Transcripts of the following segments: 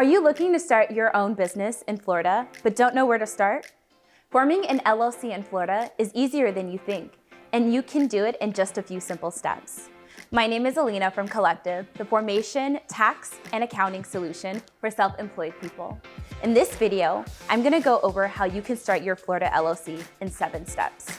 Are you looking to start your own business in Florida, but don't know where to start? Forming an LLC in Florida is easier than you think, and you can do it in just a few simple steps. My name is Alina from Collective, the formation, tax, and accounting solution for self-employed people. In this video, I'm going to go over how you can start your Florida LLC in 7 steps.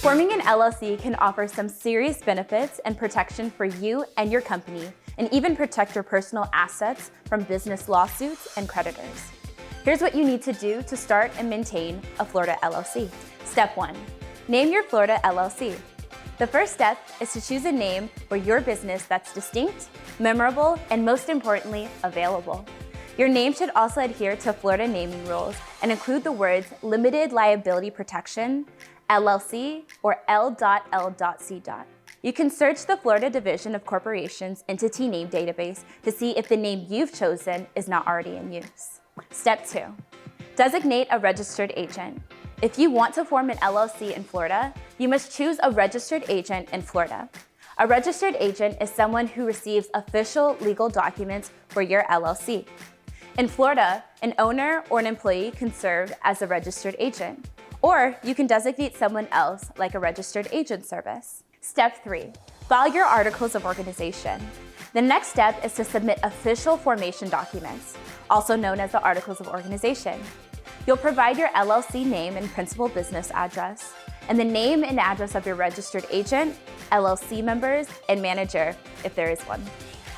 Forming an LLC can offer some serious benefits and protection for you and your company, and even protect your personal assets from business lawsuits and creditors. Here's what you need to do to start and maintain a Florida LLC. Step 1. Name your Florida LLC. The first step is to choose a name for your business that's distinct, memorable, and most importantly, available. Your name should also adhere to Florida naming rules and include the words Limited Liability Protection, LLC, or L.L.C. You can search the Florida Division of Corporations Entity Name Database to see if the name you've chosen is not already in use. Step 2. Designate a registered agent. If you want to form an LLC in Florida, you must choose a registered agent in Florida. A registered agent is someone who receives official legal documents for your LLC. In Florida, an owner or an employee can serve as a registered agent, or you can designate someone else like a registered agent service. Step 3. File your articles of organization. The next step is to submit official formation documents, also known as the articles of organization. You'll provide your LLC name and principal business address, and the name and address of your registered agent, LLC members, and manager, if there is one.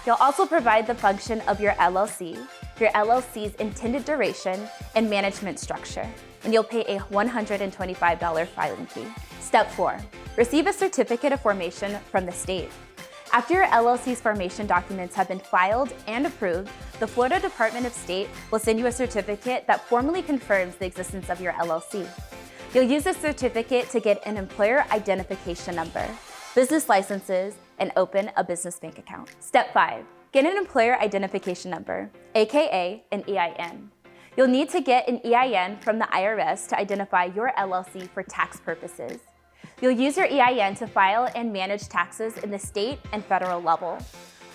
You'll also provide the function of your LLC's intended duration, and management structure, and you'll pay a $125 filing fee. Step 4. Receive a certificate of formation from the state. After your LLC's formation documents have been filed and approved, the Florida Department of State will send you a certificate that formally confirms the existence of your LLC. You'll use this certificate to get an employer identification number, business licenses, and open a business bank account. Step 5. Get an employer identification number, aka an EIN. You'll need to get an EIN from the IRS to identify your LLC for tax purposes. You'll use your EIN to file and manage taxes in the state and federal level,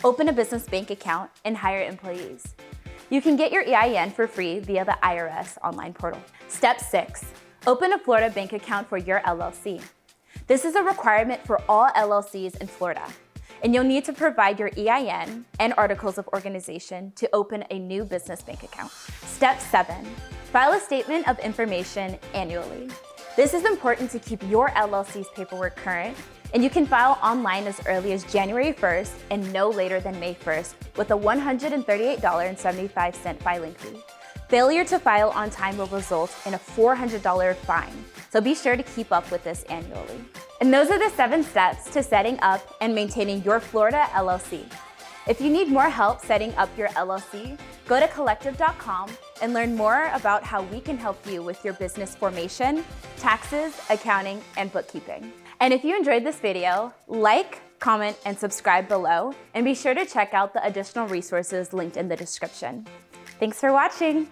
open a business bank account, and hire employees. You can get your EIN for free via the IRS online portal. Step 6. Open a Florida bank account for your LLC. This is a requirement for all LLCs in Florida, and you'll need to provide your EIN and articles of organization to open a new business bank account. Step 7. File a statement of information annually. This is important to keep your LLC's paperwork current, and you can file online as early as January 1st and no later than May 1st with a $138.75 filing fee. Failure to file on time will result in a $400 fine, so be sure to keep up with this annually. And those are the 7 steps to setting up and maintaining your Florida LLC. If you need more help setting up your LLC, go to collective.com and learn more about how we can help you with your business formation, taxes, accounting, and bookkeeping. And if you enjoyed this video, like, comment, and subscribe below, and be sure to check out the additional resources linked in the description. Thanks for watching.